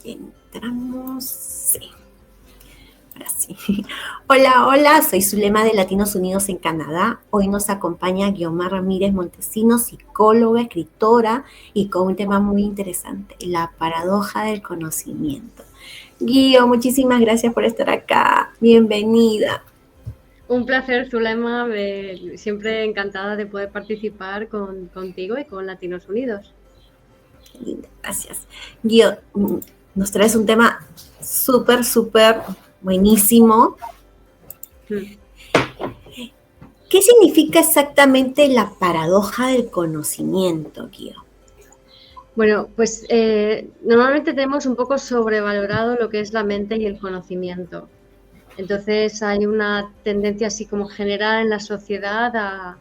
Entramos. Sí, ahora sí. Hola, hola, soy Zulema de Latinos Unidos en Canadá. Hoy nos acompaña Guiomar Ramírez Montesinos, psicóloga, escritora y con un tema muy interesante, la paradoja del conocimiento. Guio, muchísimas gracias por estar acá. Bienvenida. Un placer, Zulema, siempre encantada de poder participar contigo y con Latinos Unidos. Linda, gracias. Guio, nos traes un tema súper, súper buenísimo. ¿Qué significa exactamente la paradoja del conocimiento, Guio? Bueno, pues normalmente tenemos un poco sobrevalorado lo que es la mente y el conocimiento. Entonces hay una tendencia así como general en la sociedad a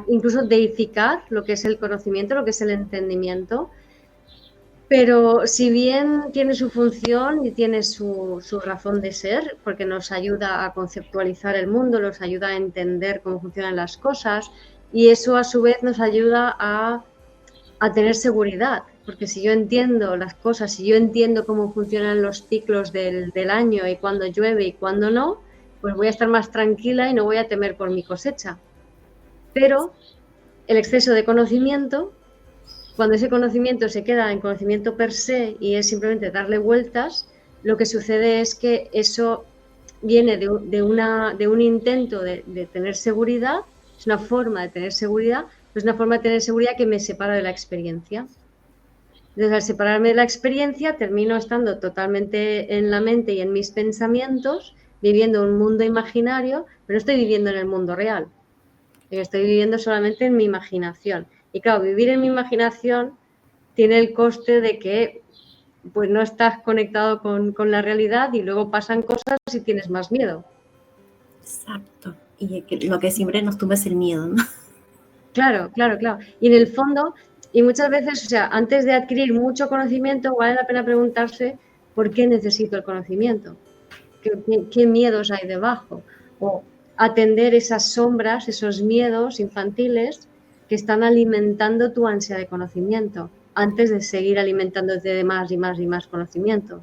incluso deificar lo que es el conocimiento, lo que es el entendimiento. Pero si bien tiene su función y tiene su razón de ser, porque nos ayuda a conceptualizar el mundo, nos ayuda a entender cómo funcionan las cosas, y eso a su vez nos ayuda a tener seguridad, porque si yo entiendo las cosas, si yo entiendo cómo funcionan los ciclos del año y cuándo llueve y cuándo no, pues voy a estar más tranquila y no voy a temer por mi cosecha. Pero el exceso de conocimiento, cuando ese conocimiento se queda en conocimiento per se y es simplemente darle vueltas, lo que sucede es que eso viene de un intento de tener seguridad, es una forma de tener seguridad, pero es una forma de tener seguridad que me separa de la experiencia. Entonces, al separarme de la experiencia, termino estando totalmente en la mente y en mis pensamientos, viviendo un mundo imaginario, pero no estoy viviendo en el mundo real. Estoy viviendo solamente en mi imaginación. Y claro, vivir en mi imaginación tiene el coste de que pues no estás conectado con la realidad y luego pasan cosas y tienes más miedo. Exacto. Y lo que siempre nos tumba es el miedo, ¿no? Claro, claro, claro. Y en el fondo, y muchas veces, o sea, antes de adquirir mucho conocimiento, vale la pena preguntarse por qué necesito el conocimiento, qué miedos hay debajo, o atender esas sombras, esos miedos infantiles que están alimentando tu ansia de conocimiento, antes de seguir alimentándote de más y más y más conocimiento.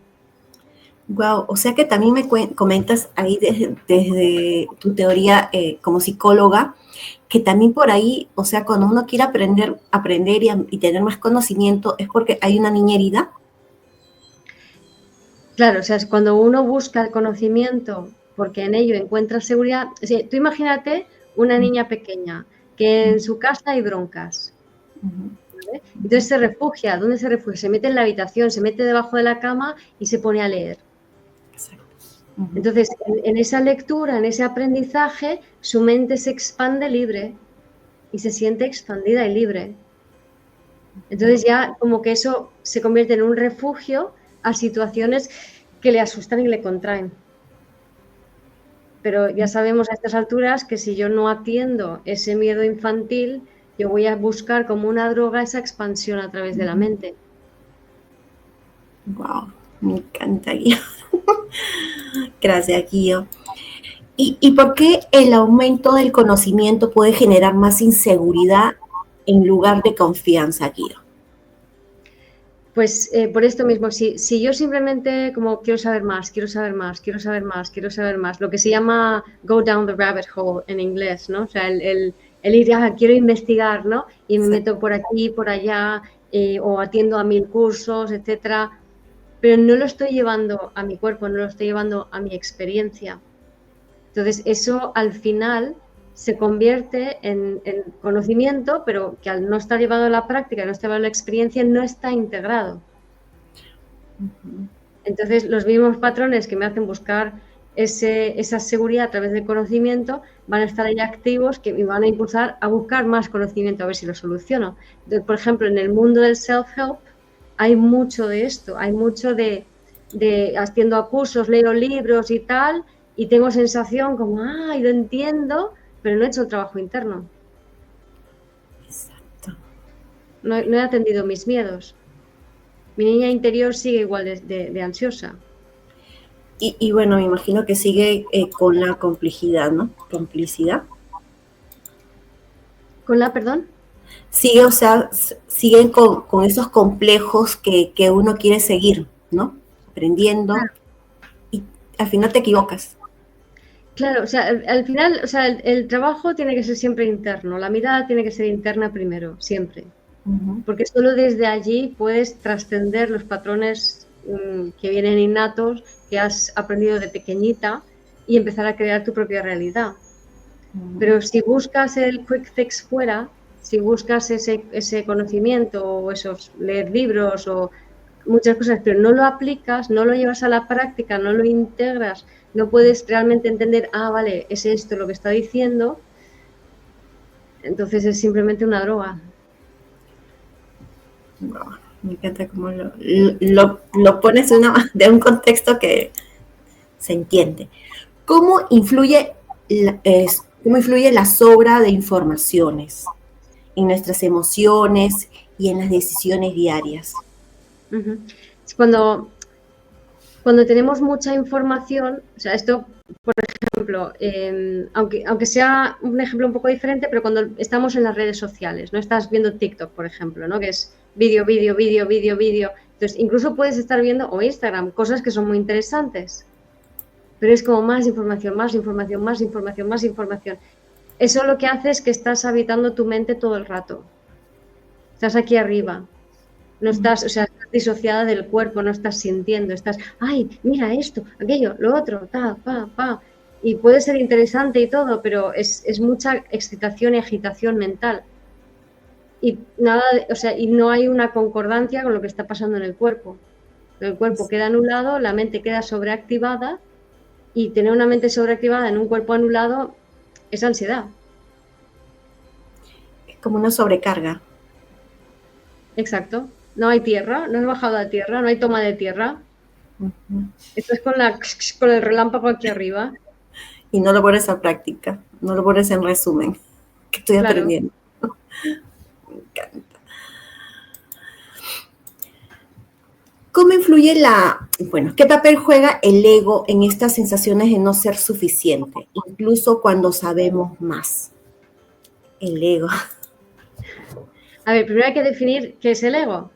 Wow, o sea que también me comentas ahí desde tu teoría como psicóloga, que también por ahí, o sea, cuando uno quiere aprender y tener más conocimiento, es porque hay una niña herida. Claro, o sea, es cuando uno busca el conocimiento porque en ello encuentra seguridad. O sea, tú imagínate una niña pequeña que en su casa hay broncas, ¿vale? Entonces se refugia. ¿Dónde se refugia? Se mete en la habitación, se mete debajo de la cama y se pone a leer. Entonces, en esa lectura, en ese aprendizaje, su mente se expande libre y se siente expandida y libre. Entonces ya como que eso se convierte en un refugio a situaciones que le asustan y le contraen. Pero ya sabemos a estas alturas que si yo no atiendo ese miedo infantil, yo voy a buscar como una droga esa expansión a través de la mente. Wow, me encanta, Guido. Gracias, Guido. ¿Y por qué el aumento del conocimiento puede generar más inseguridad en lugar de confianza, Guido? Pues por esto mismo, si yo simplemente como quiero saber más, quiero saber más, quiero saber más, quiero saber más, lo que se llama go down the rabbit hole en inglés, ¿no? O sea, el ir, quiero investigar, ¿no? Y me meto por aquí, por allá, o atiendo a 1000 cursos, etcétera, pero no lo estoy llevando a mi cuerpo, no lo estoy llevando a mi experiencia. Entonces, eso al final se convierte en conocimiento, pero que al no estar llevado a la práctica, no estar llevado a la experiencia, no está integrado. Entonces, los mismos patrones que me hacen buscar esa seguridad a través del conocimiento van a estar ahí activos que me van a impulsar a buscar más conocimiento, a ver si lo soluciono. Entonces, por ejemplo, en el mundo del self-help hay mucho de esto, hay mucho de haciendo cursos, leo libros y tal, y tengo sensación como, lo entiendo, pero no he hecho el trabajo interno. Exacto. No he atendido mis miedos. Mi niña interior sigue igual de ansiosa. Y bueno, me imagino que sigue con la complejidad, ¿no? Complicidad. ¿Con la, perdón? Sigue, o sea, siguen con esos complejos que uno quiere seguir, ¿no? Aprendiendo y al final te equivocas. Claro, o sea, al final, o sea, el trabajo tiene que ser siempre interno, la mirada tiene que ser interna primero, siempre. Ujú. Porque solo desde allí puedes trascender los patrones que vienen innatos, que has aprendido de pequeñita y empezar a crear tu propia realidad. Ujú. Pero si buscas el quick fix fuera, si buscas ese conocimiento o esos leer libros o muchas cosas, pero no lo aplicas, no lo llevas a la práctica, no lo integras, no puedes realmente entender, ah, vale, es esto lo que está diciendo, entonces es simplemente una droga. Wow, me encanta cómo lo pones de un contexto que se entiende. ¿Cómo influye, cómo influye la sobra de informaciones en nuestras emociones y en las decisiones diarias? Uh-huh. Es cuando tenemos mucha información, o sea, esto, por ejemplo, aunque sea un ejemplo un poco diferente, pero cuando estamos en las redes sociales, ¿no? Estás viendo TikTok, por ejemplo, ¿no? Que es vídeo, vídeo, vídeo, vídeo, vídeo. Entonces, incluso puedes estar viendo, o Instagram, cosas que son muy interesantes, pero es como más información, más información, más información, más información. Eso lo que hace es que estás habitando tu mente todo el rato. Estás aquí arriba. No estás, o sea, estás disociada del cuerpo, no estás sintiendo, estás, ay, mira esto, aquello, lo otro, ta, pa, pa. Y puede ser interesante y todo, pero es mucha excitación y agitación mental. Y nada, o sea, y no hay una concordancia con lo que está pasando en el cuerpo. El cuerpo queda anulado, la mente queda sobreactivada y tener una mente sobreactivada en un cuerpo anulado es ansiedad. Es como una sobrecarga. Exacto. No hay tierra, no has bajado a tierra, no hay toma de tierra. Ujú. Estás con el relámpago aquí arriba. Y no lo pones a práctica, no lo pones en resumen, que estoy Claro. aprendiendo. Me encanta. ¿Cómo influye bueno, qué papel juega el ego en estas sensaciones de no ser suficiente, incluso cuando sabemos más? El ego. A ver, primero hay que definir qué es el ego.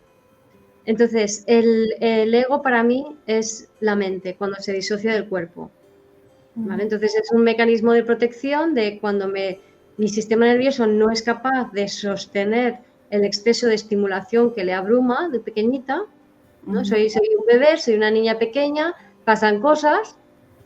Entonces, el ego para mí es la mente cuando se disocia del cuerpo. ¿Vale? Entonces, es un mecanismo de protección de cuando mi sistema nervioso no es capaz de sostener el exceso de estimulación que le abruma de pequeñita, ¿no? Soy un bebé, soy una niña pequeña, pasan cosas,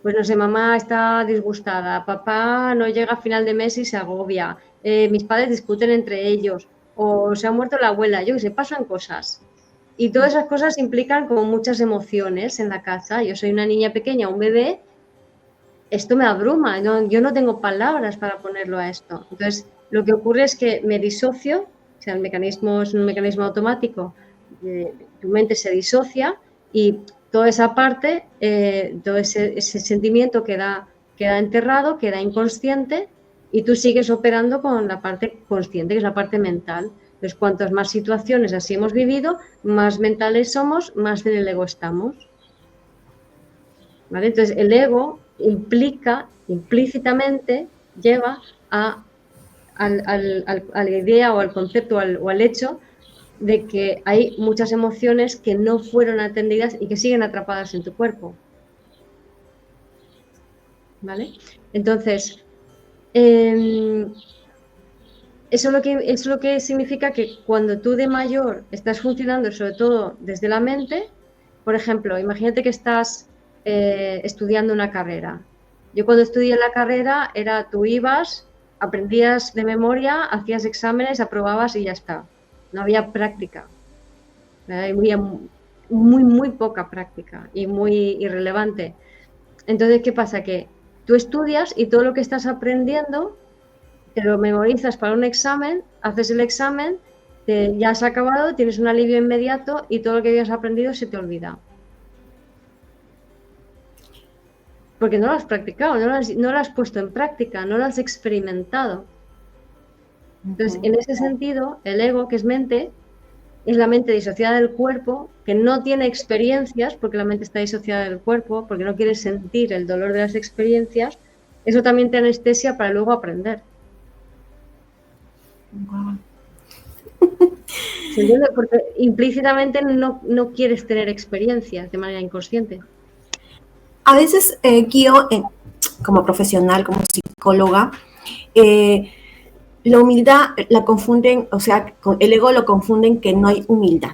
pues no sé, mamá está disgustada, papá no llega a final de mes y se agobia, mis padres discuten entre ellos, o se ha muerto la abuela, yo qué sé, pasan cosas. Y todas esas cosas implican como muchas emociones en la casa. Yo soy una niña pequeña, un bebé, esto me abruma, yo no tengo palabras para ponerlo a esto. Entonces, lo que ocurre es que me disocio, o sea, el mecanismo es un mecanismo automático, tu mente se disocia y toda esa parte, todo ese sentimiento queda enterrado, queda inconsciente y tú sigues operando con la parte consciente, que es la parte mental. Entonces, cuantas más situaciones así hemos vivido, más mentales somos, más en el ego estamos. ¿Vale? Entonces, el ego implícitamente lleva a la idea o al concepto o al hecho de que hay muchas emociones que no fueron atendidas y que siguen atrapadas en tu cuerpo. ¿Vale? Entonces, eh, eso lo que significa que cuando tú de mayor estás funcionando sobre todo desde la mente, por ejemplo, imagínate que estás estudiando una carrera. Yo cuando estudié la carrera tú ibas, aprendías de memoria, hacías exámenes, aprobabas y ya está. No había práctica. Había muy, muy poca práctica y muy irrelevante. Entonces, ¿qué pasa? Que tú estudias y todo lo que estás aprendiendo te lo memorizas para un examen, haces el examen, ya has acabado, tienes un alivio inmediato y todo lo que habías aprendido se te olvida. Porque no lo has practicado, no lo has puesto en práctica, no lo has experimentado. Entonces, en ese sentido, el ego, que es mente, es la mente disociada del cuerpo, que no tiene experiencias, porque la mente está disociada del cuerpo, porque no quiere sentir el dolor de las experiencias. Eso también te anestesia para luego aprender. Wow. ¿Se entiende? Porque implícitamente no quieres tener experiencias de manera inconsciente. A veces guío como profesional, como psicóloga, la humildad la confunden, o sea, con el ego lo confunden que no hay humildad.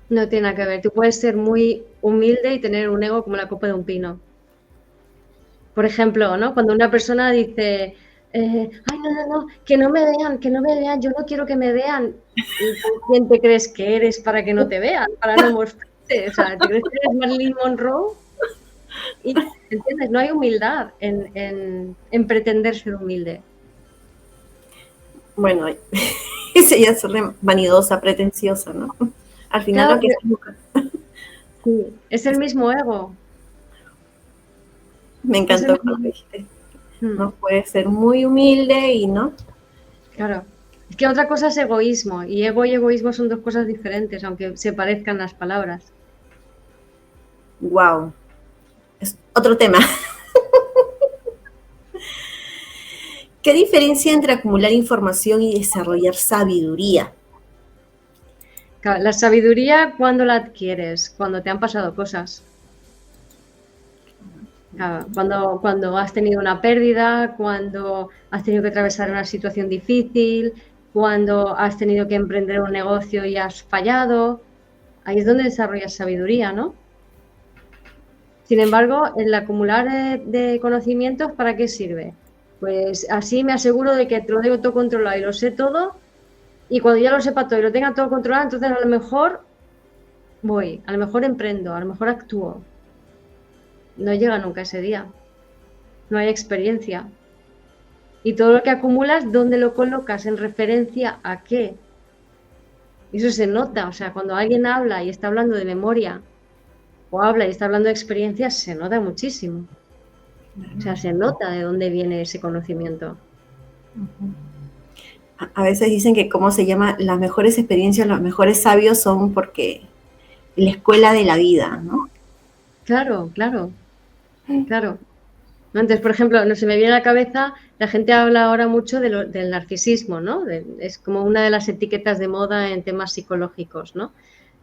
No tiene nada que ver. Tú puedes ser muy humilde y tener un ego como la copa de un pino. Por ejemplo, ¿no? Cuando una persona dice, ay, no, que no me vean, yo no quiero que me vean. ¿Y tú quién te crees que eres para que no te vean? Para no mostrarte. O sea, ¿te crees que eres Marilyn Monroe? Y, ¿entiendes? No hay humildad en pretender ser humilde. Bueno, ese ya es vanidosa, pretenciosa, ¿no? Al final Claro, lo que es buscar. sí, es el mismo ego. Me Es el encantó mismo... cuando dijiste, ¿no? Puede ser muy humilde y no. Claro. Es que otra cosa es egoísmo, y ego y egoísmo son dos cosas diferentes, aunque se parezcan las palabras. Wow. Es otro tema. ¿Qué diferencia entre acumular información y desarrollar sabiduría? Claro, la sabiduría, ¿cuándo la adquieres? Cuando te han pasado cosas. Claro, cuando has tenido una pérdida, cuando has tenido que atravesar una situación difícil, cuando has tenido que emprender un negocio y has fallado. Ahí es donde desarrollas sabiduría, ¿no? Sin embargo, el acumular de conocimientos, ¿para qué sirve? Pues así me aseguro de que te lo tengo todo controlado y lo sé todo, y cuando ya lo sepa todo y lo tenga todo controlado, entonces a lo mejor voy, a lo mejor emprendo, a lo mejor actúo. No llega nunca ese día, no hay experiencia. Y todo lo que acumulas, ¿dónde lo colocas? ¿En referencia a qué? Eso se nota, o sea, cuando alguien habla y está hablando de memoria o habla y está hablando de experiencias, se nota muchísimo. O sea, se nota de dónde viene ese conocimiento. A veces dicen que, ¿cómo se llama? Las mejores experiencias, los mejores sabios son porque la escuela de la vida, ¿no? Claro, claro, claro. Entonces, por ejemplo, no se me viene a la cabeza, la gente habla ahora mucho del narcisismo, ¿no? Es como una de las etiquetas de moda en temas psicológicos, ¿no?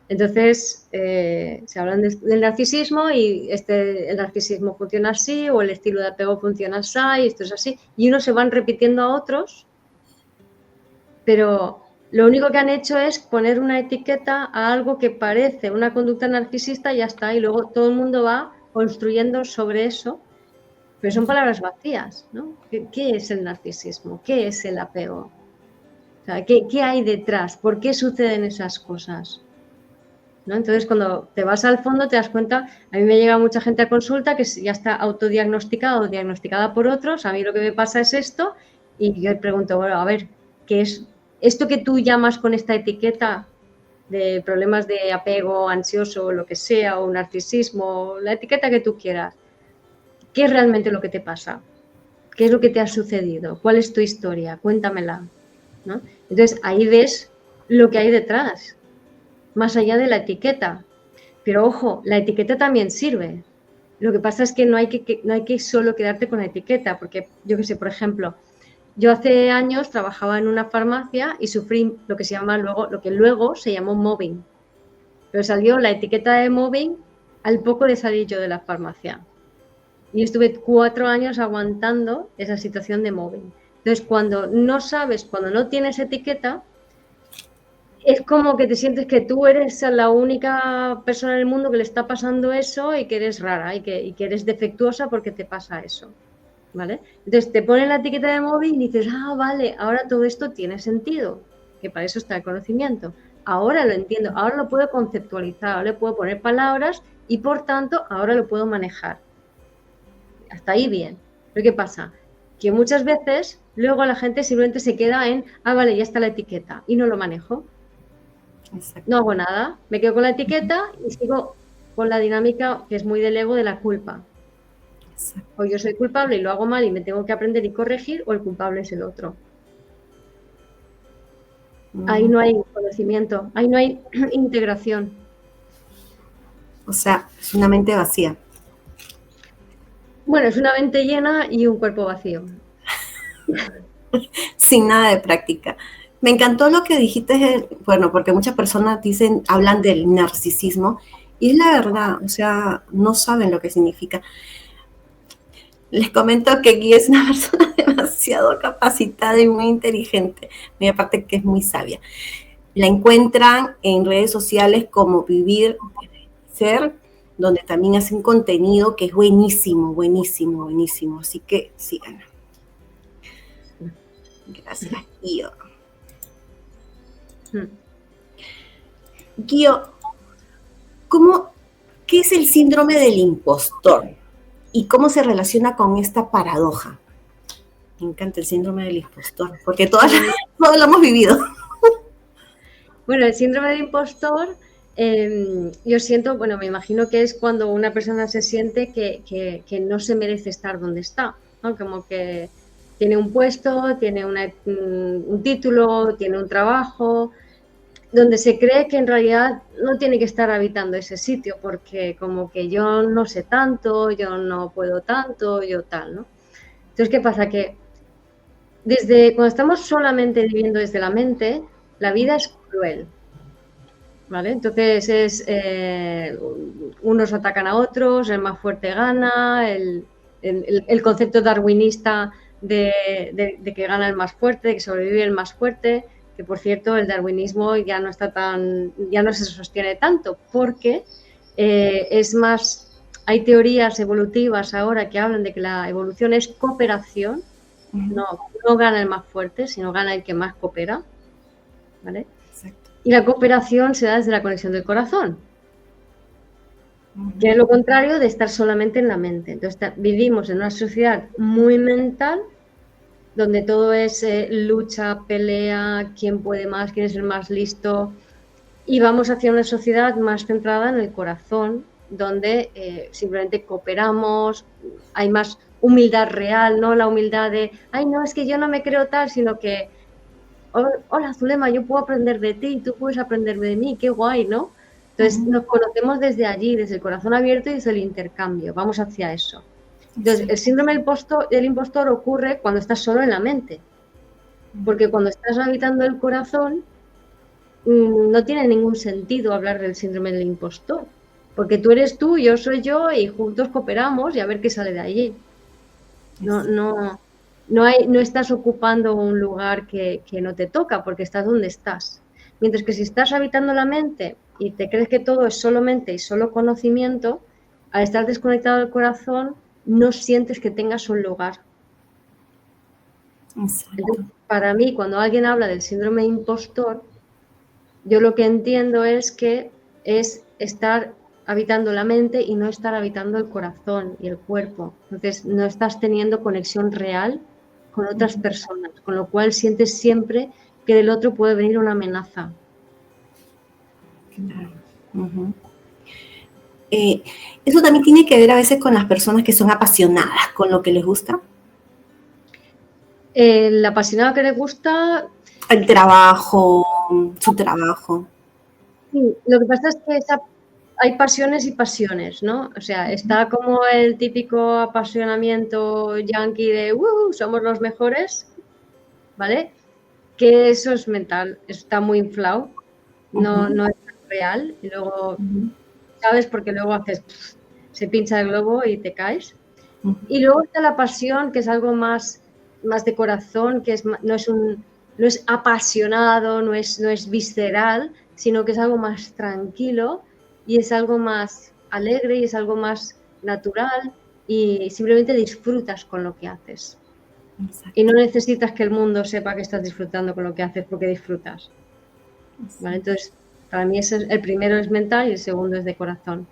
Entonces, se hablan del narcisismo y el narcisismo funciona así, o el estilo de apego funciona así, y esto es así, y unos se van repitiendo a otros, pero lo único que han hecho es poner una etiqueta a algo que parece una conducta narcisista y ya está, y luego todo el mundo va construyendo sobre eso. Pero son palabras vacías, ¿no? ¿Qué es el narcisismo? ¿Qué es el apego? O sea, ¿qué hay detrás? ¿Por qué suceden esas cosas? ¿No? Entonces, cuando te vas al fondo, te das cuenta, a mí me llega mucha gente a consulta que ya está autodiagnosticada o diagnosticada por otros, a mí lo que me pasa es esto, y yo pregunto, bueno, a ver, ¿qué es esto que tú llamas con esta etiqueta de problemas de apego ansioso o lo que sea, o narcisismo, la etiqueta que tú quieras? ¿Qué es realmente lo que te pasa? ¿Qué es lo que te ha sucedido? ¿Cuál es tu historia? Cuéntamela, ¿no? Entonces, ahí ves lo que hay detrás, más allá de la etiqueta. Pero ojo, la etiqueta también sirve. Lo que pasa es que no hay que solo quedarte con la etiqueta, porque yo qué sé, por ejemplo, yo hace años trabajaba en una farmacia y sufrí lo que se llama lo que luego se llamó mobbing. Pero salió la etiqueta de mobbing al poco de salir yo de la farmacia. Y estuve 4 años aguantando esa situación de mobbing. Entonces, cuando no sabes, cuando no tienes etiqueta, es como que te sientes que tú eres la única persona en el mundo que le está pasando eso y que eres rara y que eres defectuosa porque te pasa eso. ¿Vale? Entonces te ponen la etiqueta de móvil y dices, vale, ahora todo esto tiene sentido, que para eso está el conocimiento. Ahora lo entiendo, ahora lo puedo conceptualizar, ahora le puedo poner palabras y por tanto ahora lo puedo manejar. Hasta ahí bien. Pero ¿qué pasa? Que muchas veces luego la gente simplemente se queda en, vale, ya está la etiqueta y no lo manejo. Exacto. No hago nada, me quedo con la etiqueta y sigo con la dinámica que es muy del ego de la culpa. Exacto. O yo soy culpable y lo hago mal y me tengo que aprender y corregir, o el culpable es el otro. Ahí no hay conocimiento, ahí no hay integración. O sea, es una mente vacía. Bueno, es una mente llena y un cuerpo vacío. Sin nada de práctica. Me encantó lo que dijiste, bueno, porque muchas personas hablan del narcisismo, y es la verdad, o sea, no saben lo que significa. Les comento que Guía es una persona demasiado capacitada y muy inteligente, y aparte que es muy sabia. La encuentran en redes sociales como Vivir Ser, donde también hacen contenido que es buenísimo, buenísimo, buenísimo. Así que síganla. Gracias, Guío. Guío, ¿qué es el síndrome del impostor? ¿Y cómo se relaciona con esta paradoja? Me encanta el síndrome del impostor, porque todos lo hemos vivido. Bueno, el síndrome del impostor, yo siento, bueno, me imagino que es cuando una persona se siente que no se merece estar donde está, ¿no? Como que tiene un puesto, tiene un título, tiene un trabajo, donde se cree que en realidad no tiene que estar habitando ese sitio, porque como que yo no sé tanto, yo no puedo tanto, yo tal, ¿no? Entonces, ¿qué pasa? Que cuando estamos solamente viviendo desde la mente, la vida es cruel, ¿vale? Entonces unos atacan a otros, el más fuerte gana, el concepto darwinista de que gana el más fuerte, de que sobrevive el más fuerte, que por cierto el darwinismo ya no se sostiene tanto, porque es más, hay teorías evolutivas ahora que hablan de que la evolución es cooperación, no gana el más fuerte, sino gana el que más coopera, ¿vale? Exacto. Y la cooperación se da desde la conexión del corazón, que es lo contrario de estar solamente en la mente. Entonces vivimos en una sociedad muy mental, donde todo es lucha, pelea, quién puede más, quién es el más listo, y vamos hacia una sociedad más centrada en el corazón, donde simplemente cooperamos, hay más humildad real, no la humildad de, ay, no, es que yo no me creo tal, sino que, hola, Zulema, yo puedo aprender de ti, tú puedes aprender de mí, qué guay, ¿no? Entonces nos conocemos desde allí, desde el corazón abierto y desde el intercambio, vamos hacia eso. Entonces, el síndrome del impostor ocurre cuando estás solo en la mente, porque cuando estás habitando el corazón, no tiene ningún sentido hablar del síndrome del impostor, porque tú eres tú, yo soy yo y juntos cooperamos y a ver qué sale de allí. No estás ocupando un lugar que no te toca porque estás donde estás. Mientras que si estás habitando la mente y te crees que todo es solo mente y solo conocimiento, al estar desconectado del corazón no sientes que tengas un lugar. Entonces, para mí, cuando alguien habla del síndrome de impostor, yo lo que entiendo es que es estar habitando la mente y no estar habitando el corazón y el cuerpo. Entonces, no estás teniendo conexión real con otras personas, con lo cual sientes siempre que del otro puede venir una amenaza. Eso también tiene que ver a veces con las personas que son apasionadas con lo que les gusta. El apasionado que le gusta... El trabajo, su trabajo. Sí, lo que pasa es que hay pasiones y pasiones, ¿no? O sea, está como el típico apasionamiento yankee de somos los mejores, ¿vale? Que eso es mental, está muy inflado, no es real. Y luego, ¿sabes? Porque luego se pincha el globo y te caes. Y luego está la pasión, que es algo más de corazón, que no es apasionado, no es visceral, sino que es algo más tranquilo y es algo más alegre y es algo más natural y simplemente disfrutas con lo que haces. Exacto. Y no necesitas que el mundo sepa que estás disfrutando con lo que haces porque disfrutas. ¿Vale? Entonces, para mí el primero es mental y el segundo es de corazón.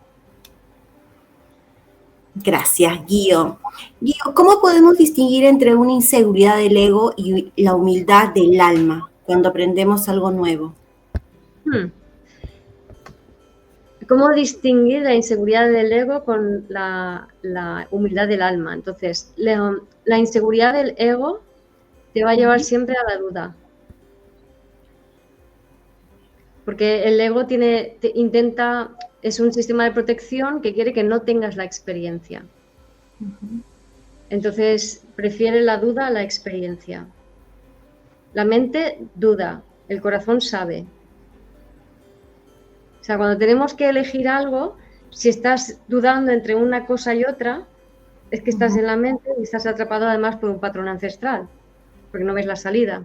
Gracias, Guío. Guío, ¿cómo podemos distinguir entre una inseguridad del ego y la humildad del alma cuando aprendemos algo nuevo? ¿Cómo distinguir la inseguridad del ego con la humildad del alma? Entonces, la inseguridad del ego te va a llevar siempre a la duda. Porque el ego es un sistema de protección que quiere que no tengas la experiencia. Entonces, prefiere la duda a la experiencia. La mente duda, el corazón sabe. O sea, cuando tenemos que elegir algo, si estás dudando entre una cosa y otra, es que estás en la mente y estás atrapado además por un patrón ancestral, porque no ves la salida.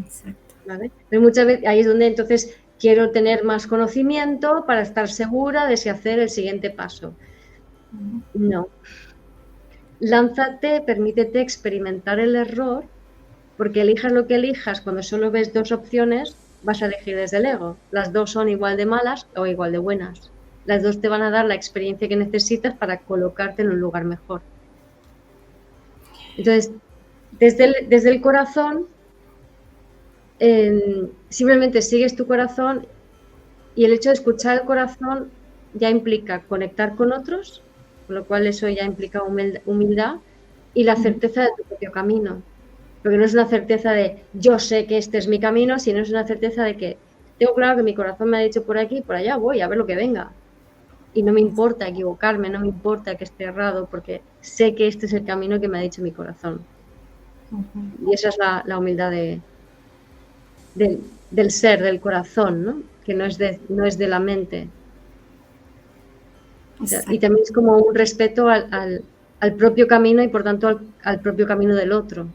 Exacto. ¿Vale? Pero muchas veces ahí es donde entonces quiero tener más conocimiento para estar segura de si hacer el siguiente paso. No. Lánzate, permítete experimentar el error, porque elijas lo que elijas, cuando solo ves dos opciones, vas a elegir desde el ego. Las dos son igual de malas o igual de buenas. Las dos te van a dar la experiencia que necesitas para colocarte en un lugar mejor. Entonces, desde el corazón, simplemente sigues tu corazón, y el hecho de escuchar el corazón ya implica conectar con otros, con lo cual eso ya implica humildad y la certeza de tu propio camino. Porque no es una certeza de yo sé que este es mi camino, sino es una certeza de que tengo claro que mi corazón me ha dicho por aquí, por allá voy, a ver lo que venga. Y no me importa equivocarme, no me importa que esté errado, porque sé que este es el camino que me ha dicho mi corazón. Y esa es la humildad del ser, del corazón, ¿no? Que no es de la mente. Y también es como un respeto al propio camino y por tanto al propio camino del otro.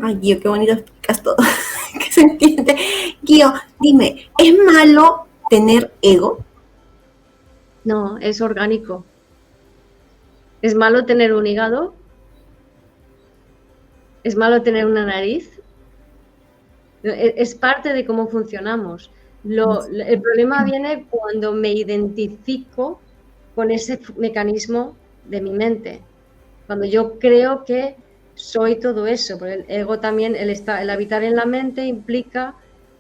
Ay, Guío, qué bonito explicas todo. Que se entiende. Guío, dime, ¿es malo tener ego? No, es orgánico. ¿Es malo tener un hígado? ¿Es malo tener una nariz? Es parte de cómo funcionamos. El problema viene cuando me identifico con ese mecanismo de mi mente. Cuando yo creo que soy todo eso, porque el ego también, el habitar en la mente implica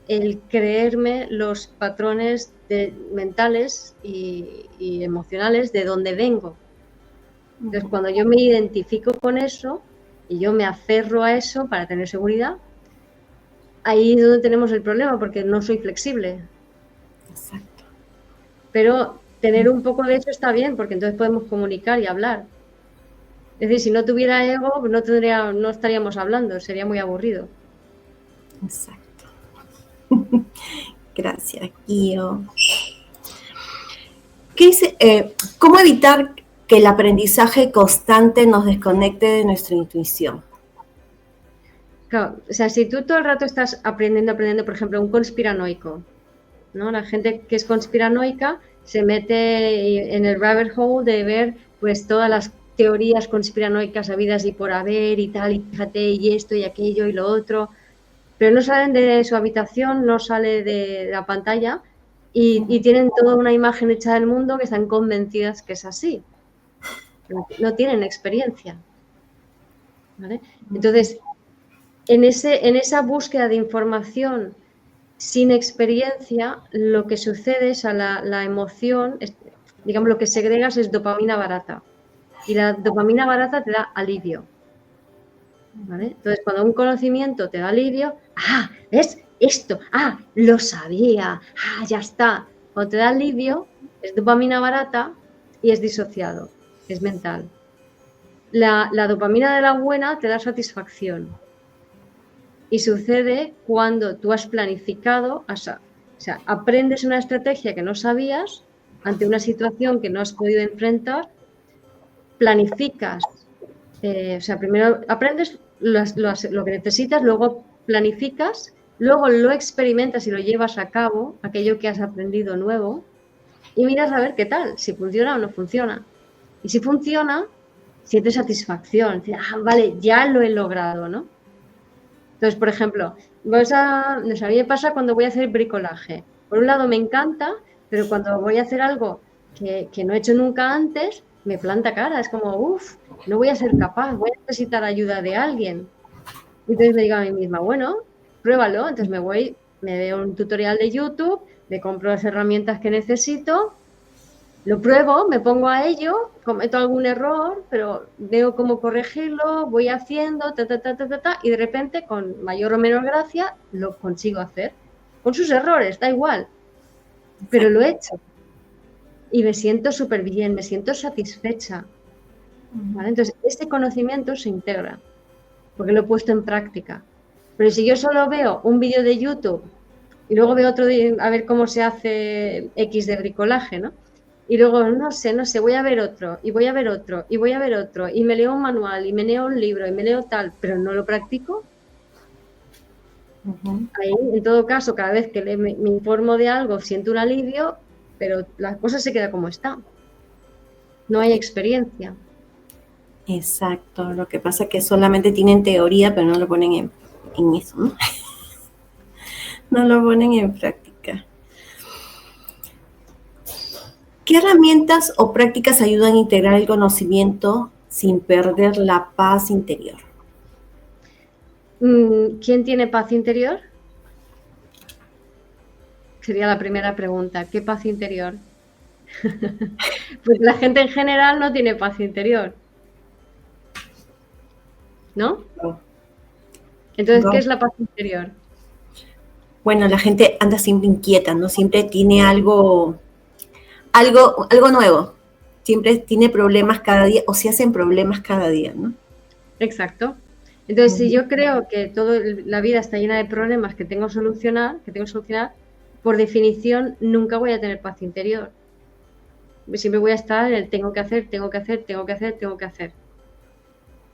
el creerme los patrones mentales y emocionales de donde vengo. Entonces, cuando yo me identifico con eso y yo me aferro a eso para tener seguridad, ahí es donde tenemos el problema, porque no soy flexible. Exacto. Pero tener un poco de eso está bien, porque entonces podemos comunicar y hablar. Es decir, si no tuviera ego, no estaríamos hablando, sería muy aburrido. Exacto. Gracias, Guío. ¿Qué dice? ¿Cómo evitar que el aprendizaje constante nos desconecte de nuestra intuición? Claro, o sea, si tú todo el rato estás aprendiendo, por ejemplo, un conspiranoico, ¿no? La gente que es conspiranoica se mete en el rabbit hole de ver pues todas las teorías conspiranoicas habidas y por haber y tal, y fíjate, y esto y aquello y lo otro, pero no salen de su habitación, no sale de la pantalla y tienen toda una imagen hecha del mundo que están convencidas que es así. No tienen experiencia. ¿Vale? Entonces, en esa búsqueda de información sin experiencia, lo que sucede es a la emoción, digamos, lo que segregas es dopamina barata. Y la dopamina barata te da alivio. ¿Vale? Entonces, cuando un conocimiento te da alivio, ¿ves? Esto, lo sabía, ya está. Cuando te da alivio, es dopamina barata y es disociado, es mental. La dopamina de la buena te da satisfacción. Y sucede cuando tú has planificado, o sea, aprendes una estrategia que no sabías ante una situación que no has podido enfrentar, planificas, primero aprendes lo que necesitas, luego planificas, luego lo experimentas y lo llevas a cabo, aquello que has aprendido nuevo, y miras a ver qué tal, si funciona o no funciona. Y si funciona, sientes satisfacción, vale, ya lo he logrado, ¿no? Entonces, por ejemplo, a mí me pasa cuando voy a hacer bricolaje. Por un lado me encanta, pero cuando voy a hacer algo que no he hecho nunca antes, me planta cara. Es como, no voy a ser capaz, voy a necesitar ayuda de alguien. Y entonces me digo a mí misma, bueno, pruébalo. Entonces me veo un tutorial de YouTube, me compro las herramientas que necesito, lo pruebo, me pongo a ello, cometo algún error, pero veo cómo corregirlo, voy haciendo, y de repente, con mayor o menor gracia, lo consigo hacer. Con sus errores, da igual, pero lo he hecho. Y me siento súper bien, me siento satisfecha. ¿Vale? Entonces, este conocimiento se integra. porque lo he puesto en práctica. Pero si yo solo veo un vídeo de YouTube y luego veo otro a ver cómo se hace X de bricolaje, ¿no? Y luego, no sé, voy a ver otro, y voy a ver otro, y voy a ver otro, y me leo un manual, y me leo un libro, y me leo tal, pero no lo practico. Ahí, en todo caso, cada vez que me informo de algo, siento un alivio, pero la cosa se queda como está. No hay experiencia. Exacto, lo que pasa es que solamente tienen teoría, pero no lo ponen en eso, ¿no? No lo ponen en práctica. ¿Qué herramientas o prácticas ayudan a integrar el conocimiento sin perder la paz interior? ¿Quién tiene paz interior? Sería la primera pregunta. ¿Qué paz interior? Pues la gente en general no tiene paz interior, ¿no? No. Entonces, No. ¿qué es la paz interior? Bueno, la gente anda siempre inquieta, ¿no? Siempre tiene algo nuevo. Siempre tiene problemas cada día o se hacen problemas cada día, ¿no? Exacto. Entonces, si yo creo que toda la vida está llena de problemas que tengo que solucionar, por definición nunca voy a tener paz interior. Siempre voy a estar en el tengo que hacer, tengo que hacer, tengo que hacer, tengo que hacer.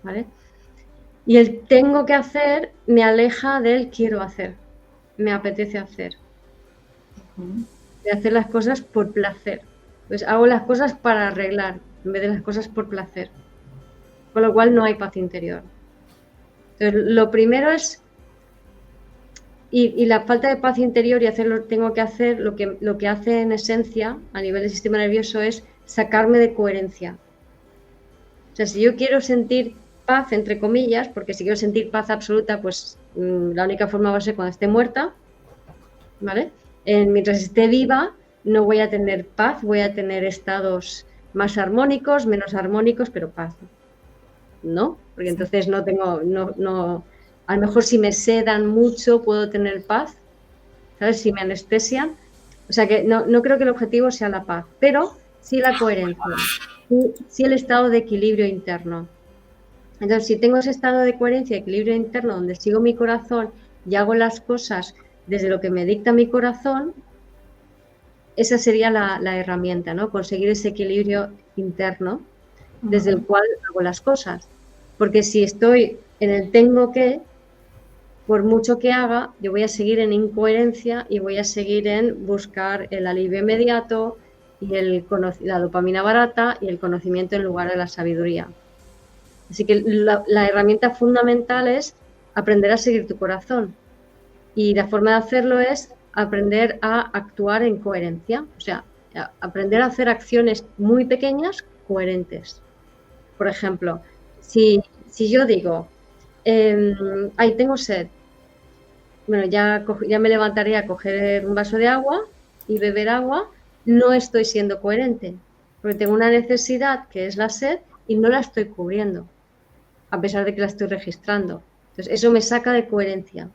¿Vale? Y el tengo que hacer me aleja del quiero hacer, me apetece hacer. De hacer las cosas por placer. Pues hago las cosas para arreglar en vez de las cosas por placer. Con lo cual no hay paz interior. Entonces, lo primero es, y la falta de paz interior y hacerlo tengo que hacer, lo que hace en esencia a nivel del sistema nervioso es sacarme de coherencia. O sea, si yo quiero sentir paz, entre comillas, porque si quiero sentir paz absoluta, pues la única forma va a ser cuando esté muerta, ¿vale? Mientras esté viva, no voy a tener paz, voy a tener estados más armónicos, menos armónicos, pero paz, ¿no? Porque entonces no tengo, a lo mejor si me sedan mucho puedo tener paz, ¿sabes? Si me anestesian. O sea que no creo que el objetivo sea la paz, pero sí la coherencia, sí el estado de equilibrio interno. Entonces, si tengo ese estado de coherencia y equilibrio interno donde sigo mi corazón y hago las cosas desde lo que me dicta mi corazón, esa sería la herramienta, ¿no? Conseguir ese equilibrio interno desde el cual hago las cosas. Porque si estoy en el tengo que, por mucho que haga, yo voy a seguir en incoherencia y voy a seguir en buscar el alivio inmediato y la dopamina barata y el conocimiento en lugar de la sabiduría. Así que la herramienta fundamental es aprender a seguir tu corazón. Y la forma de hacerlo es aprender a actuar en coherencia. O sea, aprender a hacer acciones muy pequeñas, coherentes. Por ejemplo, si yo digo, ay, tengo sed, bueno, ya me levantaré a coger un vaso de agua y beber agua, no estoy siendo coherente, porque tengo una necesidad que es la sed y no la estoy cubriendo, a pesar de que la estoy registrando. Entonces, eso me saca de coherencia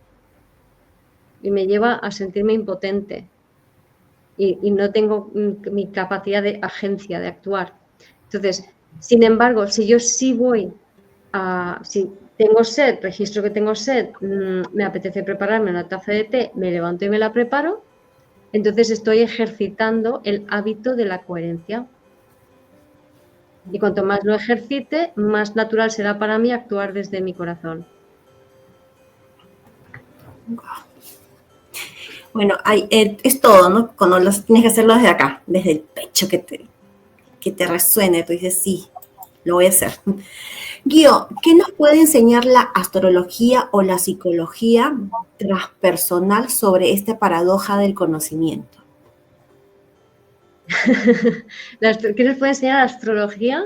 y me lleva a sentirme impotente y no tengo mi capacidad de agencia, de actuar. Entonces, sin embargo, si yo sí voy si tengo sed, registro que tengo sed, me apetece prepararme una taza de té, me levanto y me la preparo, entonces estoy ejercitando el hábito de la coherencia. Y cuanto más lo ejercite, más natural será para mí actuar desde mi corazón. Bueno, es todo, ¿no? Cuando tienes que hacerlo desde acá, desde el pecho, que te resuene, tú dices, sí, lo voy a hacer. Guío, ¿qué nos puede enseñar la astrología o la psicología transpersonal sobre esta paradoja del conocimiento? ¿Qué nos puede enseñar la astrología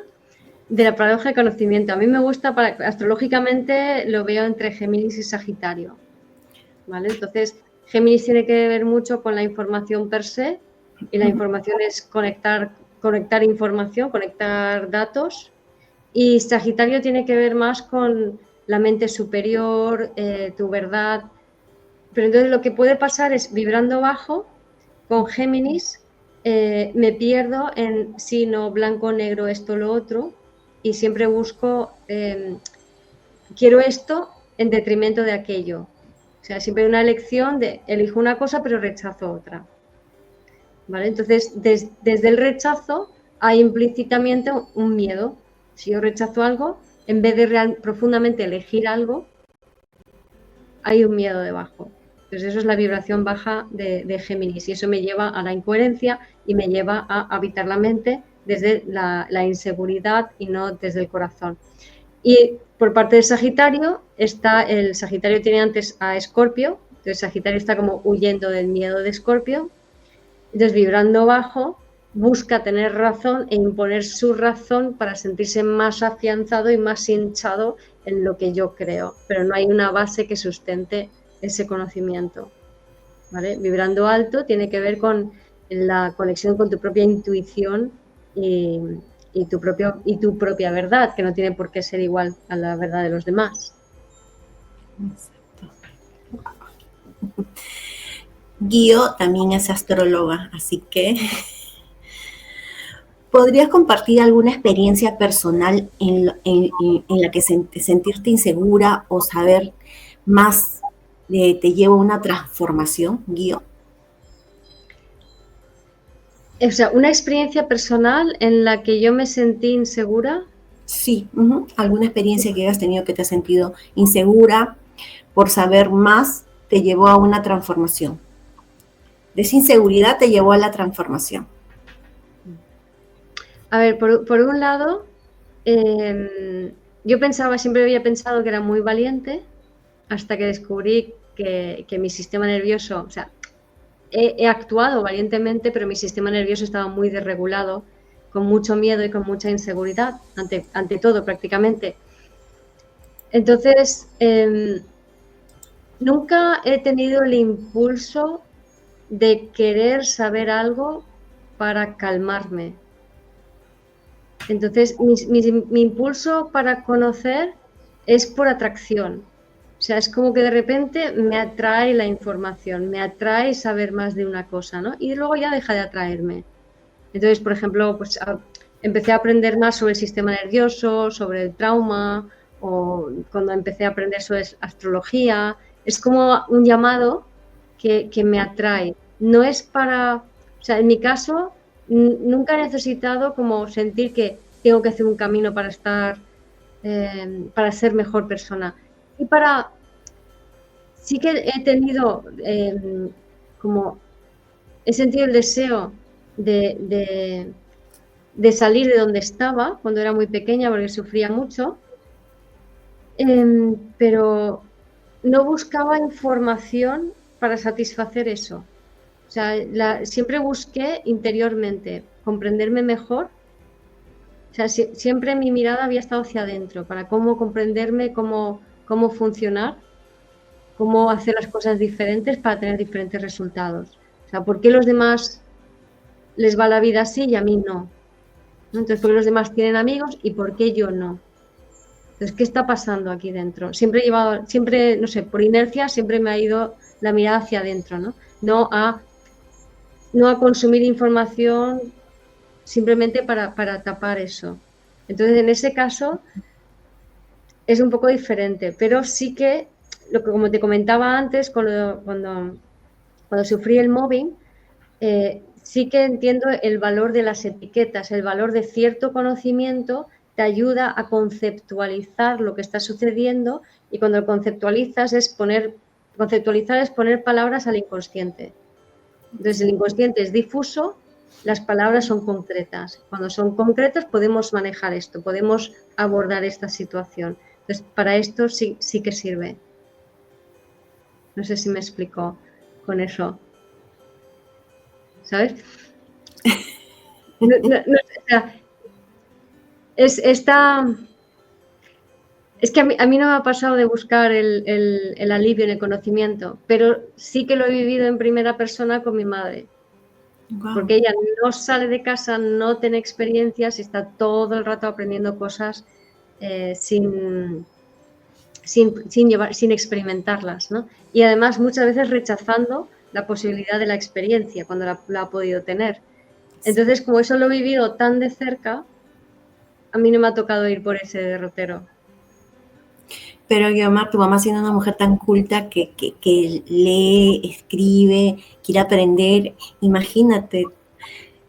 de la paradoja del conocimiento? A mí me gusta, astrológicamente lo veo entre Géminis y Sagitario, ¿vale? Entonces, Géminis tiene que ver mucho con la información per se, y la información es conectar información, conectar datos, y Sagitario tiene que ver más con la mente superior, tu verdad. Pero entonces lo que puede pasar es, vibrando bajo, con Géminis, me pierdo en sí, no, blanco, negro, esto, lo otro, y siempre busco quiero esto en detrimento de aquello. O sea, siempre hay una elección de elijo una cosa pero rechazo otra. ¿Vale? Entonces, desde el rechazo hay implícitamente un miedo. Si yo rechazo algo, en vez de profundamente elegir algo, hay un miedo debajo. Entonces, eso es la vibración baja de Géminis y eso me lleva a la incoherencia y me lleva a habitar la mente desde la inseguridad y no desde el corazón. Y por parte de Sagitario, el Sagitario tiene antes a Escorpio, entonces Sagitario está como huyendo del miedo de Escorpio, entonces vibrando bajo busca tener razón e imponer su razón para sentirse más afianzado y más hinchado en lo que yo creo, pero no hay una base que sustente ese conocimiento, ¿vale? Vibrando alto tiene que ver con la conexión con tu propia intuición y tu propia verdad, que no tiene por qué ser igual a la verdad de los demás. Exacto. Guío también es astróloga, así que ¿podrías compartir alguna experiencia personal en la que sentirte insegura o saber más te lleva a una transformación, Guío? O sea, una experiencia personal en la que yo me sentí insegura. Sí, alguna experiencia que hayas tenido que te has sentido insegura por saber más te llevó a una transformación. De esa inseguridad te llevó a la transformación. A ver, por un lado, yo siempre había pensado que era muy valiente hasta que descubrí que mi sistema nervioso, o sea, he actuado valientemente, pero mi sistema nervioso estaba muy desregulado, con mucho miedo y con mucha inseguridad ante todo prácticamente. Entonces, nunca he tenido el impulso de querer saber algo para calmarme. Entonces, mi impulso para conocer es por atracción. O sea, es como que de repente me atrae la información, me atrae saber más de una cosa, ¿no? Y luego ya deja de atraerme. Entonces, por ejemplo, pues empecé a aprender más sobre el sistema nervioso, sobre el trauma, o cuando empecé a aprender sobre astrología. Es como un llamado que me atrae. No es para, o sea, en mi caso, nunca he necesitado como sentir que tengo que hacer un camino para para ser mejor persona. Y sí que he tenido he sentido el deseo de salir de donde estaba cuando era muy pequeña porque sufría mucho, pero no buscaba información para satisfacer eso. O sea, siempre busqué interiormente comprenderme mejor. O sea, siempre mi mirada había estado hacia adentro para cómo comprenderme, cómo funcionar, cómo hacer las cosas diferentes para tener diferentes resultados. O sea, ¿por qué los demás les va la vida así y a mí no? Entonces, ¿por qué los demás tienen amigos y por qué yo no? Entonces, ¿qué está pasando aquí dentro? Siempre, no sé, por inercia siempre me ha ido la mirada hacia adentro, ¿no? No a consumir información simplemente para tapar eso. Entonces, en ese caso es un poco diferente, pero sí que, como te comentaba antes, cuando sufrí el mobbing, sí que entiendo el valor de las etiquetas, el valor de cierto conocimiento te ayuda a conceptualizar lo que está sucediendo y cuando lo conceptualizar es poner palabras al inconsciente. Entonces el inconsciente es difuso, las palabras son concretas. Cuando son concretas podemos manejar esto, podemos abordar esta situación. Entonces para esto sí que sirve. No sé si me explico con eso. ¿Sabes? O sea, es que a mí no me ha pasado de buscar el alivio en el conocimiento, pero sí que lo he vivido en primera persona con mi madre. Wow. Porque ella no sale de casa, no tiene experiencias y está todo el rato aprendiendo cosas sin experimentarlas, ¿no? Y además muchas veces rechazando la posibilidad de la experiencia cuando la ha podido tener. Entonces, como eso lo he vivido tan de cerca, a mí no me ha tocado ir por ese derrotero. Pero Guiomar, tu mamá siendo una mujer tan culta que lee, escribe, quiere aprender, imagínate,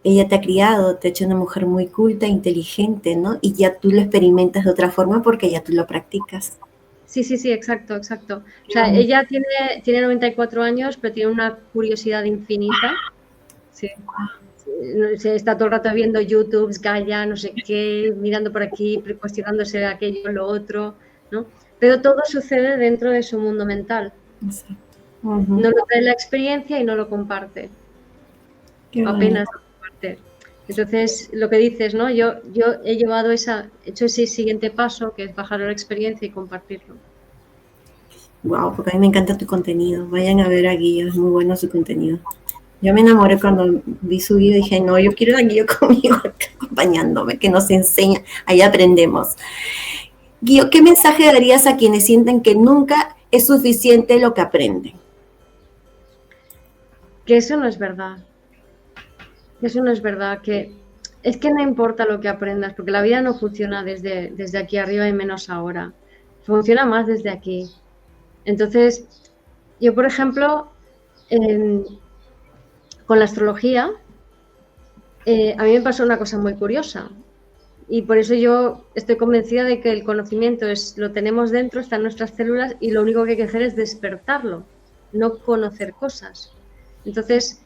ella te ha criado, te ha hecho una mujer muy culta, inteligente, ¿no? Y ya tú lo experimentas de otra forma porque ya tú lo practicas. Sí, sí, sí, exacto, exacto. O Qué sea, bonito. ella tiene 94 años, pero tiene una curiosidad infinita. Sí. Se está todo el rato viendo YouTube, Gaia, no sé qué, mirando por aquí, cuestionándose aquello, lo otro, ¿no? Pero todo sucede dentro de su mundo mental. Exacto. Ujú. No lo trae la experiencia y no lo comparte. Qué Apenas bonito. lo comparte. Entonces, lo que dices, ¿no? Yo he hecho ese siguiente paso, que es bajar la experiencia y compartirlo. Wow, porque a mí me encanta tu contenido. Vayan a ver a Guillo, es muy bueno su contenido. Yo me enamoré cuando vi su video y dije, no, yo quiero a Guillo conmigo, acompañándome, que nos enseña, ahí aprendemos. Guillo, ¿qué mensaje darías a quienes sienten que nunca es suficiente lo que aprenden? Que eso no es verdad. Eso no es verdad. Es que no importa lo que aprendas, porque la vida no funciona desde aquí arriba y menos ahora. Funciona más desde aquí. Entonces, yo, por ejemplo, en- con la astrología, a mí me pasó una cosa muy curiosa. Y por eso yo estoy convencida de que el conocimiento lo tenemos dentro, está en nuestras células y lo único que hay que hacer es despertarlo, no conocer cosas. Entonces,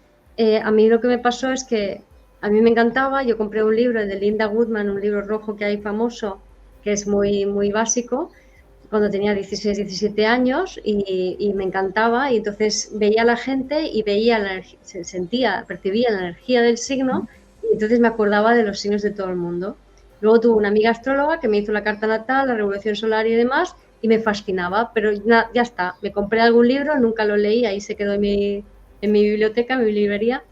a mí lo que me pasó es que a mí me encantaba, yo compré un libro de Linda Goodman, un libro rojo que hay famoso, que es muy, muy básico, cuando tenía 16, 17 años y me encantaba y entonces veía a la gente y sentía, percibía la energía del signo y entonces me acordaba de los signos de todo el mundo. Luego tuve una amiga astróloga que me hizo la carta natal, la revolución solar y demás y me fascinaba, pero ya está, me compré algún libro, nunca lo leí, ahí se quedó en mi biblioteca, en mi librería.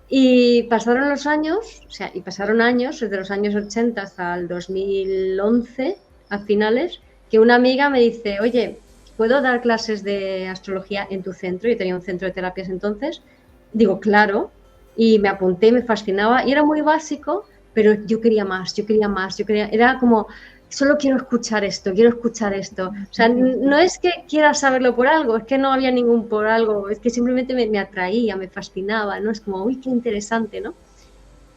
Y pasaron los años, o sea, y pasaron años, desde los años 80 hasta el 2011, a finales, que una amiga me dice, oye, ¿puedo dar clases de astrología en tu centro? Yo tenía un centro de terapias entonces. Digo, claro, y me apunté, me fascinaba, y era muy básico, pero yo quería más, yo quería más, era como, solo quiero escuchar esto, quiero escuchar esto. O sea, no es que quiera saberlo por algo, es que no había ningún por algo, es que simplemente me atraía, me fascinaba, ¿no? Es como, uy, qué interesante, ¿no?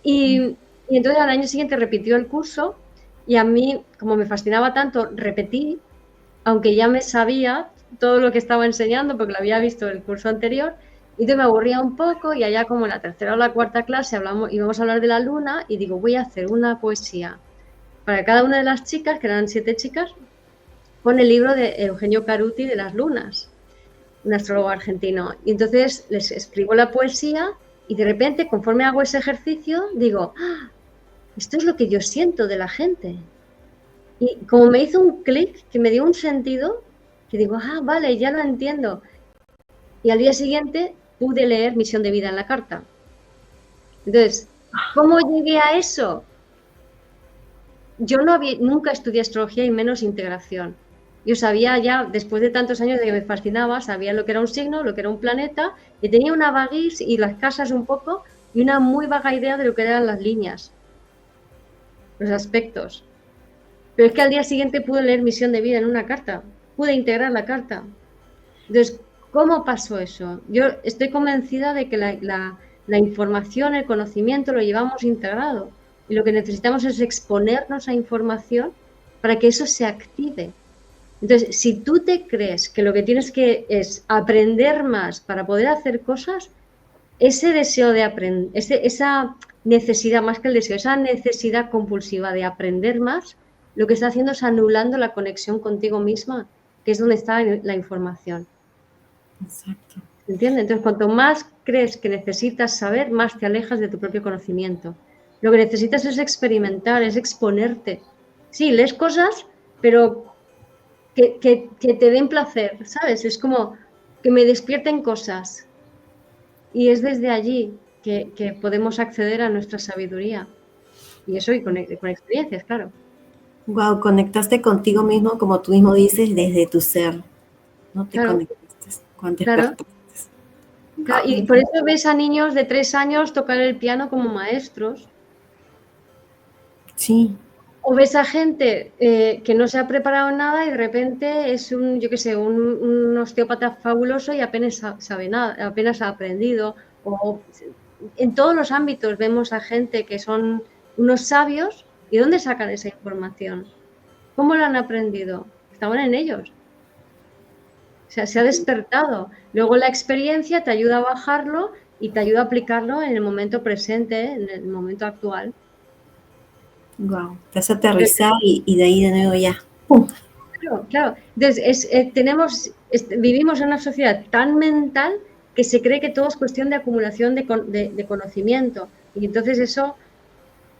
Y entonces al año siguiente repitió el curso y a mí, como me fascinaba tanto, repetí, aunque ya me sabía todo lo que estaba enseñando porque lo había visto en el curso anterior, y entonces me aburría un poco y allá como en la tercera o la cuarta clase íbamos a hablar de la luna y digo, voy a hacer una poesía para cada una de las chicas, que eran 7 chicas, con el libro de Eugenio Caruti de las lunas, un astrólogo argentino. Y entonces les escribo la poesía y de repente, conforme hago ese ejercicio, digo, ¡ah! Esto es lo que yo siento de la gente. Y como me hizo un clic que me dio un sentido, que digo, ah, vale, ya lo entiendo. Y al día siguiente pude leer Misión de Vida en la carta. Entonces, ¿cómo llegué a eso? Yo nunca estudié astrología y menos integración. Yo sabía ya, después de tantos años de que me fascinaba, sabía lo que era un signo, lo que era un planeta, y tenía una vaguis y las casas un poco, y una muy vaga idea de lo que eran las líneas, los aspectos. Pero es que al día siguiente pude leer Misión de Vida en una carta, pude integrar la carta. Entonces, ¿cómo pasó eso? Yo estoy convencida de que la información, el conocimiento lo llevamos integrado y lo que necesitamos es exponernos a información para que eso se active. Entonces, si tú te crees que lo que tienes que es aprender más para poder hacer cosas, ese deseo de aprender, esa necesidad, más que el deseo, esa necesidad compulsiva de aprender más, lo que está haciendo es anulando la conexión contigo misma, que es donde está la información. Exacto. ¿Entiendes? Entonces, cuanto más crees que necesitas saber, más te alejas de tu propio conocimiento. Lo que necesitas es experimentar, es exponerte. Sí, lees cosas, pero que te den placer, ¿sabes? Es como que me despierten cosas. Y es desde allí que podemos acceder a nuestra sabiduría. Y eso y con experiencias, claro. Wow, conectaste contigo mismo, como tú mismo dices, desde tu ser. No te Claro, conectaste cuando claro. despertaste. Claro. Wow, Y por eso ves a niños de 3 años tocar el piano como maestros. sí, O ves a gente que no se ha preparado nada y de repente es un osteópata fabuloso y apenas sabe nada, apenas ha aprendido. O en todos los ámbitos vemos a gente que son unos sabios. ¿Y dónde sacan esa información? ¿Cómo lo han aprendido? Estaban en ellos. O sea, se ha despertado. Luego la experiencia te ayuda a bajarlo y te ayuda a aplicarlo en el momento presente, en el momento actual. Wow, te hace aterrizar y de ahí de nuevo ya. ¡Pum! Claro. Entonces, vivimos en una sociedad tan mental que se cree que todo es cuestión de acumulación de conocimiento. Y entonces eso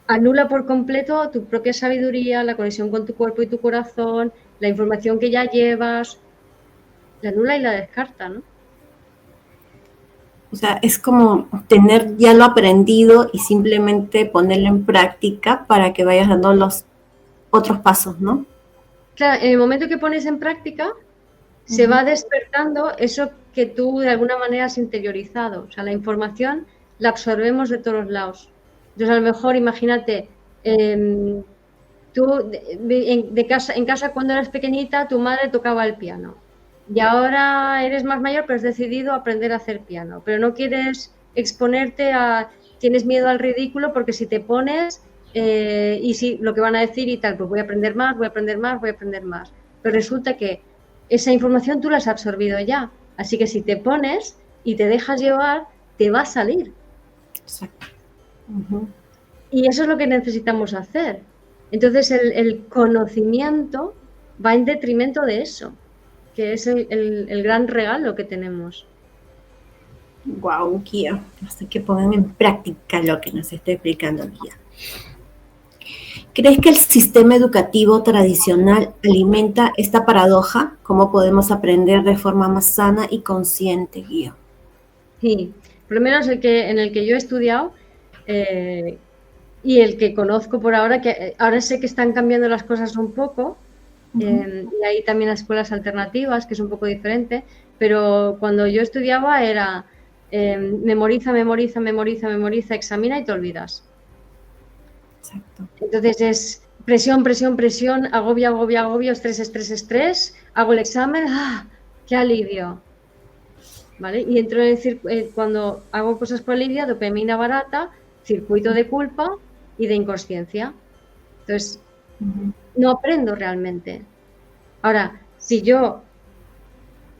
anula por completo tu propia sabiduría, la conexión con tu cuerpo y tu corazón, la información que ya llevas, la anula y la descarta, ¿no? O sea, es como tener ya lo aprendido y simplemente ponerlo en práctica para que vayas dando los otros pasos, ¿no? Claro, en el momento que pones en práctica, se va despertando eso que tú de alguna manera has interiorizado. O sea, la información la absorbemos de todos lados. Entonces, a lo mejor, imagínate, tú en casa cuando eras pequeñita, tu madre tocaba el piano. Y ahora eres más mayor, pero has decidido aprender a hacer piano. Pero no quieres exponerte tienes miedo al ridículo porque si te pones y si lo que van a decir y tal, pues voy a aprender más, voy a aprender más, voy a aprender más. Pero resulta que esa información tú la has absorbido ya. Así que si te pones y te dejas llevar, te va a salir. Exacto. Y eso es lo que necesitamos hacer. Entonces el conocimiento va en detrimento de eso, que es el gran regalo que tenemos. Wow, guía. Hasta que pongan en práctica lo que nos está explicando guía. ¿Crees que el sistema educativo tradicional alimenta esta paradoja? ¿Cómo podemos aprender de forma más sana y consciente, guía? Sí, por lo menos en el que yo he estudiado y el que conozco por ahora, que ahora sé que están cambiando las cosas un poco, y hay también las escuelas alternativas, que es un poco diferente, pero cuando yo estudiaba era memoriza, memoriza, memoriza, memoriza, examina y te olvidas. Exacto. Entonces es presión, presión, presión, agobio, agobio, agobio, estrés, estrés, estrés, hago el examen, ¡ah! ¡Qué alivio! ¿Vale? Y entro en cuando hago cosas por alivio, dopamina barata, circuito de culpa y de inconsciencia. Entonces, no aprendo realmente. Ahora, si yo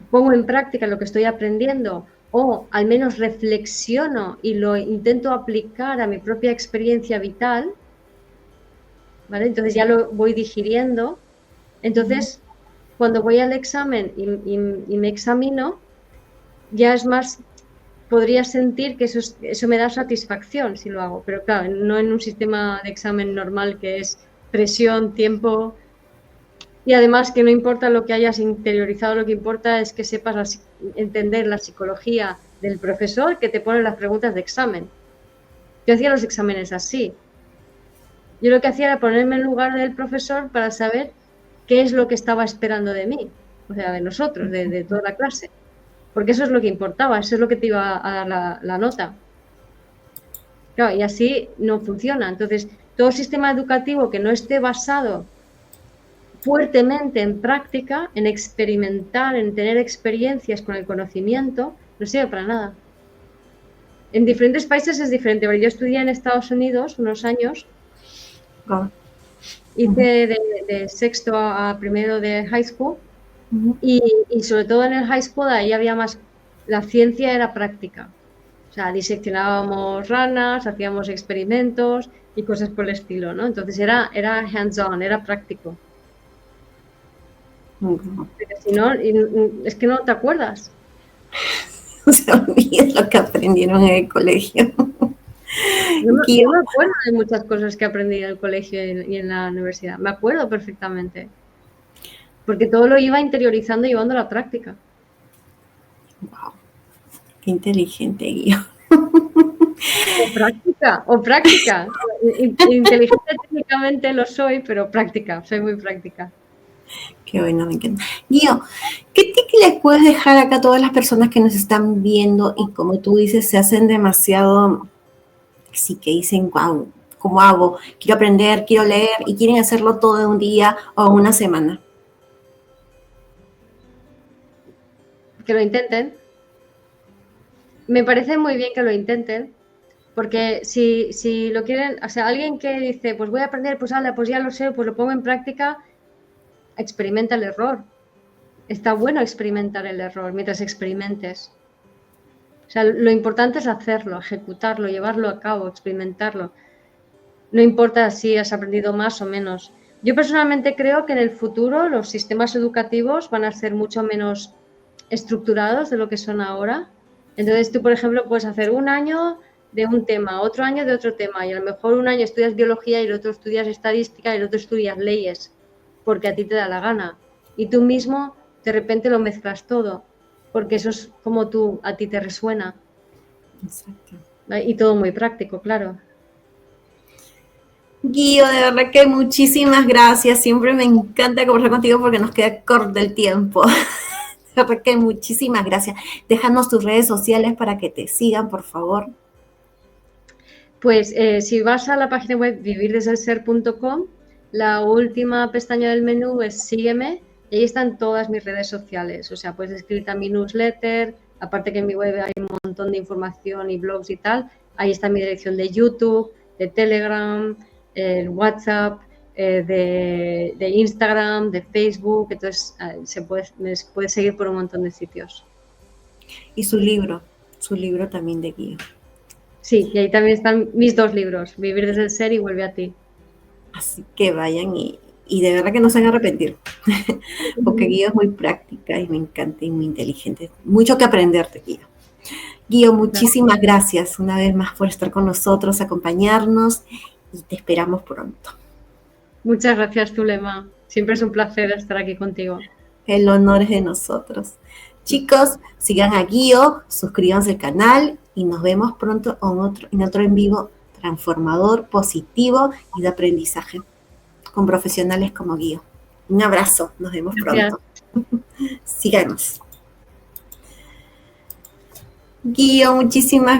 pongo en práctica lo que estoy aprendiendo o al menos reflexiono y lo intento aplicar a mi propia experiencia vital, ¿vale? Entonces ya lo voy digiriendo. Entonces, cuando voy al examen y me examino, ya es más, podría sentir que eso me da satisfacción si lo hago, pero claro, no en un sistema de examen normal que es presión, tiempo. Y además que no importa lo que hayas interiorizado, lo que importa es que sepas entender la psicología del profesor que te pone las preguntas de examen. Yo hacía los exámenes así. Yo lo que hacía era ponerme en lugar del profesor para saber qué es lo que estaba esperando de mí, o sea, de nosotros, de toda la clase. Porque eso es lo que importaba, eso es lo que te iba a dar la nota. Claro, y así no funciona. Entonces, todo sistema educativo que no esté basado fuertemente en práctica, en experimentar, en tener experiencias con el conocimiento, no sirve para nada. En diferentes países es diferente. Yo estudié en Estados Unidos unos años, hice de sexto a primero de high school y sobre todo en el high school ahí había más, la ciencia era práctica. O sea, diseccionábamos ranas, hacíamos experimentos y cosas por el estilo, ¿no? Entonces era hands-on, era práctico. Pero si no, es que no te acuerdas. Se olvida lo que aprendieron en el colegio. Yo me acuerdo de muchas cosas que aprendí en el colegio y en la universidad. Me acuerdo perfectamente. Porque todo lo iba interiorizando y llevando a la práctica. Wow. Qué inteligente, Guía. O práctica. Inteligente técnicamente lo soy, pero práctica. Soy muy práctica. Qué bueno, me encanta. Guío, ¿qué tip les puedes dejar acá a todas las personas que nos están viendo y como tú dices, se hacen demasiado, sí que dicen, wow, ¿cómo hago? Quiero aprender, quiero leer y quieren hacerlo todo en un día o en una semana. Que lo intenten. Me parece muy bien que lo intenten, porque si lo quieren, o sea, alguien que dice, pues voy a aprender, pues ala, pues ya lo sé, pues lo pongo en práctica, experimenta el error. Está bueno experimentar el error mientras experimentes. O sea, lo importante es hacerlo, ejecutarlo, llevarlo a cabo, experimentarlo. No importa si has aprendido más o menos. Yo personalmente creo que en el futuro los sistemas educativos van a ser mucho menos estructurados de lo que son ahora. Entonces tú, por ejemplo, puedes hacer un año de un tema, otro año de otro tema, y a lo mejor un año estudias biología y el otro estudias estadística y el otro estudias leyes, porque a ti te da la gana. Y tú mismo de repente lo mezclas todo, porque eso es como a ti te resuena. Exacto. Y todo muy práctico, claro. Guío, de verdad que muchísimas gracias. Siempre me encanta conversar contigo porque nos queda corto el tiempo. De verdad que muchísimas gracias. Déjanos tus redes sociales para que te sigan, por favor. Pues si vas a la página web vivirdesdelser.com, la última pestaña del menú es Sígueme y ahí están todas mis redes sociales. O sea, puedes escribirte a mi newsletter, aparte que en mi web hay un montón de información y blogs y tal. Ahí está mi dirección de YouTube, de Telegram, el WhatsApp, de Instagram, de Facebook. Entonces me puede seguir por un montón de sitios. Y su libro también de Guío. Sí, y ahí también están mis 2 libros, Vivir desde el ser y Vuelve a ti. Así que vayan y de verdad que no se van a arrepentir, porque Guío es muy práctica y me encanta y muy inteligente. Mucho que aprender de Guío. Guío, muchísimas gracias una vez más por estar con nosotros, acompañarnos y te esperamos pronto. Muchas gracias, Zulema. Siempre es un placer estar aquí contigo. El honor es de nosotros. Chicos, sigan a Guío, suscríbanse al canal y nos vemos pronto en otro en vivo transformador, positivo y de aprendizaje con profesionales como Guío. Un abrazo, nos vemos pronto. Síganos. Guío, muchísimas gracias.